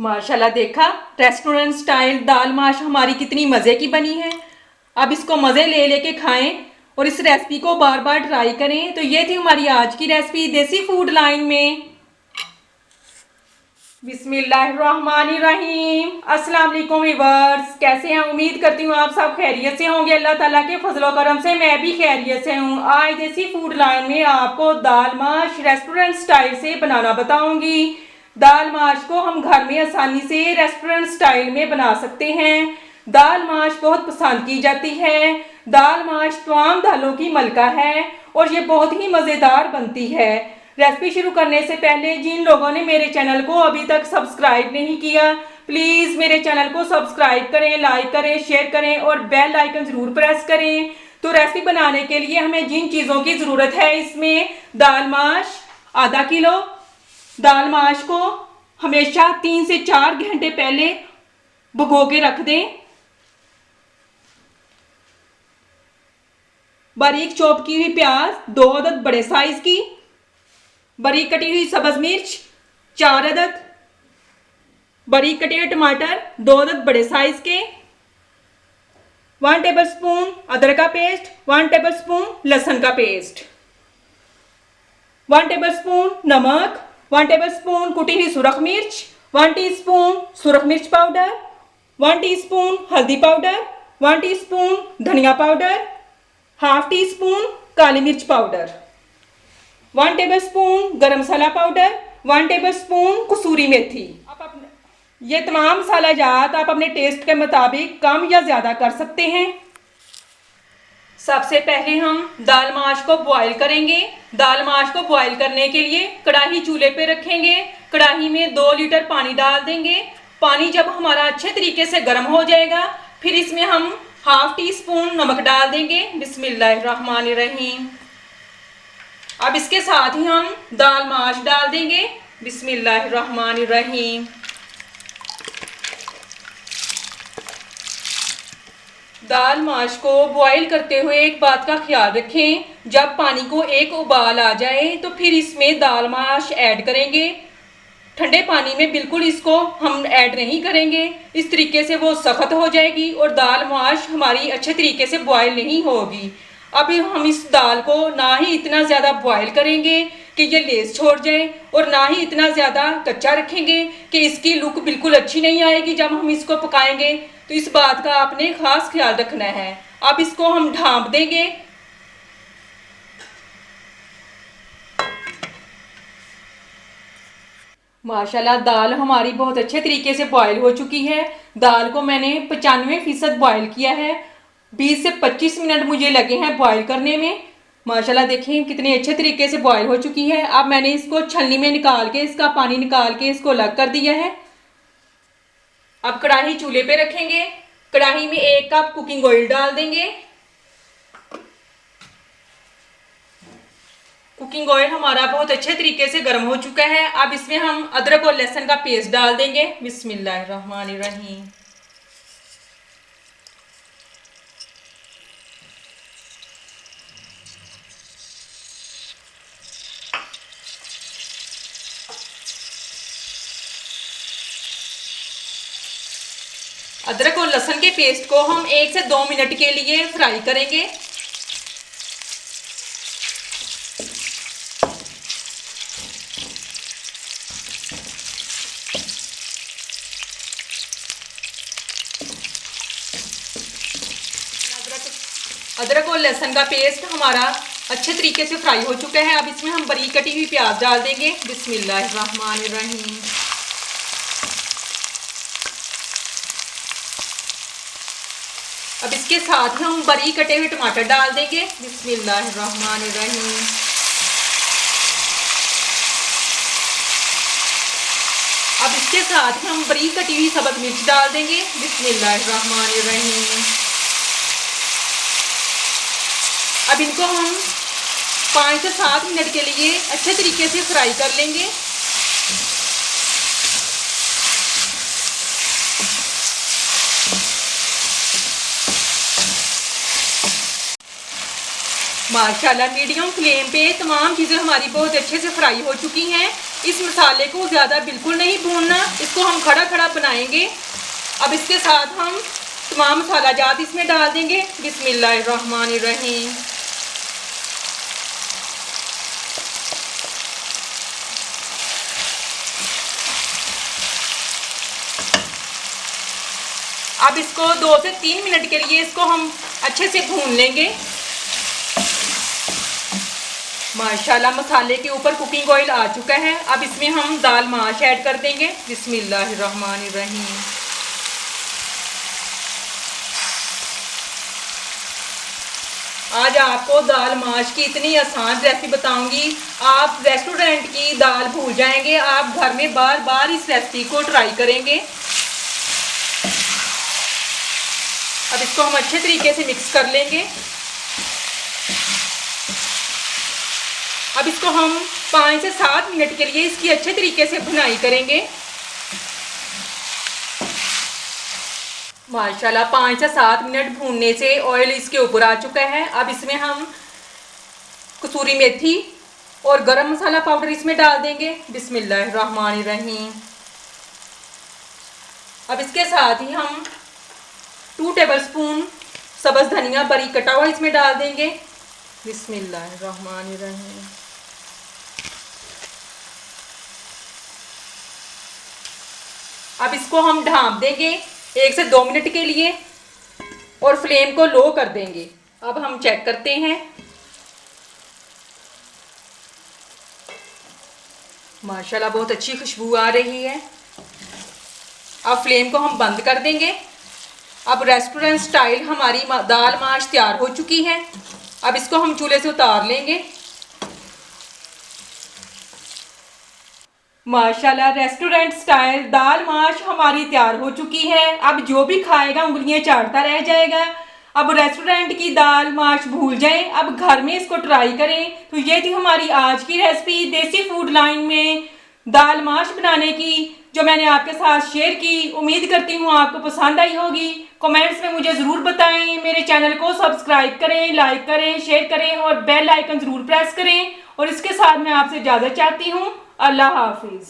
माशाल्लाह, देखा restaurant style दाल माश हमारी कितनी मज़े की बनी है। अब इसको मज़े ले लेके खाएं और इस रेसिपी को बार बार ट्राई करें। तो ये थी हमारी आज की रेसिपी देसी फूड लाइन में। बिस्मिल्लाहिर्रहमानिर्रहीम। अस्सलाम वालेकुम व्यूअर्स, कैसे हैं? उम्मीद करती हूँ आप सब खैरियत से होंगे। अल्लाह ताला के फजलो करम से मैं भी खैरियत से हूँ। आज देसी फूड लाइन में आपको दाल माश रेस्टोरेंट स्टाइल से बनाना बताऊंगी। दाल माश को हम घर में आसानी से रेस्टोरेंट स्टाइल में बना सकते हैं। दाल माश बहुत पसंद की जाती है। दाल माश तमाम दालों की मलका है और ये बहुत ही मज़ेदार बनती है। रेसिपी शुरू करने से पहले जिन लोगों ने मेरे चैनल को अभी तक सब्सक्राइब नहीं किया, प्लीज़ मेरे चैनल को सब्सक्राइब करें, लाइक करें, शेयर करें और बेल आइकन ज़रूर प्रेस करें। तो रेसिपी बनाने के लिए हमें जिन चीज़ों की ज़रूरत है, इसमें दाल माश आधा किलो। दाल माश को हमेशा 3 से 4 घंटे पहले भिगो के रख दें। बारीक चॉप की हुई प्याज 2 अदद बड़े साइज की, बारीक कटी हुई सब्ज मिर्च 4 अदद, बारीक कटे हुए टमाटर 2 अदद बड़े साइज के, 1 टेबलस्पून अदरक का पेस्ट, 1 टेबलस्पून लहसुन का पेस्ट, 1 टेबलस्पून नमक, 1 टेबलस्पून कुटी हुई सुरख मिर्च, 1 टीस्पून सुरख मिर्च पाउडर, 1 टीस्पून हल्दी पाउडर, 1 टीस्पून धनिया पाउडर, हाफ टी स्पून काली मिर्च पाउडर, 1 टेबलस्पून गरम मसाला पाउडर, 1 टेबलस्पून कसूरी मेथी। ये तमाम मसाला जात आप अपने टेस्ट के मुताबिक कम या ज़्यादा कर सकते हैं। सबसे पहले हम दाल माश को बॉईल करेंगे। दाल माश को बॉईल करने के लिए कढ़ाई चूल्हे पे रखेंगे। कढ़ाई में 2 लीटर पानी डाल देंगे। पानी जब हमारा अच्छे तरीके से गर्म हो जाएगा, फिर इसमें हम हाफ टी स्पून नमक डाल देंगे। बिस्मिल्लाहिर्रहमानिर्रहीम। अब इसके साथ ही हम दाल माश डाल देंगे। बिस्मिल्लाहिर्रहमानिर्रहीम। दाल माश को बॉईल करते हुए एक बात का ख्याल रखें, जब पानी को एक उबाल आ जाए तो फिर इसमें दाल माश ऐड करेंगे। ठंडे पानी में बिल्कुल इसको हम ऐड नहीं करेंगे, इस तरीके से वो सख्त हो जाएगी और दाल माश हमारी अच्छे तरीके से बॉयल नहीं होगी। अब हम इस दाल को ना ही इतना ज़्यादा बॉयल करेंगे कि ये लेस छोड़ जाए और ना ही इतना ज़्यादा कच्चा रखेंगे कि इसकी लुक बिल्कुल अच्छी नहीं आएगी जब हम इसको पकाएंगे। तो इस बात का आपने ख़ास ख्याल रखना है। अब इसको हम ढाँप देंगे। माशाल्लाह, दाल हमारी बहुत अच्छे तरीके से बॉयल हो चुकी है। दाल को मैंने 95% बॉयल किया है। 20 से 25 मिनट मुझे लगे हैं बॉयल करने में। माशाल्लाह, देखें कितने अच्छे तरीके से बॉयल हो चुकी है। अब मैंने इसको छलनी में निकाल के इसका पानी निकाल के इसको अलग कर दिया है। अब कढ़ाई चूल्हे पे रखेंगे। कढ़ाई में 1 कप कुकिंग ऑयल डाल देंगे। कुकिंग ऑयल हमारा बहुत अच्छे तरीके से गर्म हो चुका है। अब इसमें हम अदरक और लहसुन का पेस्ट डाल देंगे। बिस्मिल्लाहिर्रहमानिर्रहीम। अदरक और लहसुन के पेस्ट को हम 1 से 2 मिनट के लिए फ्राई करेंगे। अदरक और लहसुन का पेस्ट हमारा अच्छे तरीके से फ्राई हो चुका है। अब इसमें हम बारीक कटी हुई प्याज डाल देंगे। बिस्मिल्लाहिर्रहमानिर्रहीम। अब इसके साथ हम बारीक कटे हुए टमाटर डाल देंगे। बिस्मिल्लाहिर्रहमानिर्रहीम। अब इसके साथ हम बारीक कटी हुई सब्ज मिर्च डाल देंगे। बिस्मिल्लाहिर्रहमानिर्रहीम। अब इनको हम 5 से 7 मिनट के लिए अच्छे तरीके से फ्राई कर लेंगे। माशाल्लाह, मीडियम फ्लेम पे तमाम चीज़ें हमारी बहुत अच्छे से फ्राई हो चुकी हैं। इस मसाले को ज़्यादा बिल्कुल नहीं भूनना, इसको हम खड़ा खड़ा बनाएंगे। अब इसके साथ हम तमाम मसाला जात इसमें डाल देंगे। बिस्मिल्लाहिर्रहमानिर्रहीम। अब इसको 2 से 3 मिनट के लिए इसको हम अच्छे से भून लेंगे। माशाल्लाह मसाले के ऊपर कुकिंग ऑयल आ चुका है। अब इसमें हम दाल माश ऐड कर देंगे। बिस्मिल्लाहिर्रहमानिर्रहीम। आज आपको दाल माश की इतनी आसान रेसिपी बताऊंगी, आप रेस्टोरेंट की दाल भूल जाएंगे। आप घर में बार बार इस रेसिपी को ट्राई करेंगे। अब इसको हम अच्छे तरीके से मिक्स कर लेंगे। अब इसको हम 5 से 7 मिनट के लिए इसकी अच्छे तरीके से भुनाई करेंगे। माशाल्लाह 5 से 7 मिनट भूनने से ऑयल इसके ऊपर आ चुका है। अब इसमें हम कसूरी मेथी और गरम मसाला पाउडर इसमें डाल देंगे। बिस्मिल्लाहिर्रहमानिर्रहीम। अब इसके साथ ही हम 2 टेबलस्पून सब्ज़ धनिया बारीक कटा हुआ इसमें डाल देंगे। बिस्मिल्लाहिर्रहमानिर्रहीम। अब इसको हम ढाँप देंगे 1 से 2 मिनट के लिए और फ्लेम को लो कर देंगे। अब हम चेक करते हैं। माशाल्लाह बहुत अच्छी खुशबू आ रही है। अब फ्लेम को हम बंद कर देंगे। अब रेस्टोरेंट स्टाइल हमारी दाल माश तैयार हो चुकी है। अब इसको हम चूल्हे से उतार लेंगे। माशाल्लाह रेस्टोरेंट स्टाइल दाल माश हमारी तैयार हो चुकी है। अब जो भी खाएगा उंगलियां चाटता रह जाएगा। अब रेस्टोरेंट की दाल माश भूल जाएं, अब घर में इसको ट्राई करें। तो ये थी हमारी आज की रेसिपी देसी फूड लाइन में दाल माश बनाने की, जो मैंने आपके साथ शेयर की। उम्मीद करती हूँ आपको पसंद आई होगी। कमेंट्स में मुझे ज़रूर बताएं। मेरे चैनल को सब्सक्राइब करें, लाइक करें, शेयर करें और बेल आइकन ज़रूर प्रेस करें। और इसके साथ मैं आपसे इजाज़त चाहती हूँ। अल्लाह हाफिज़।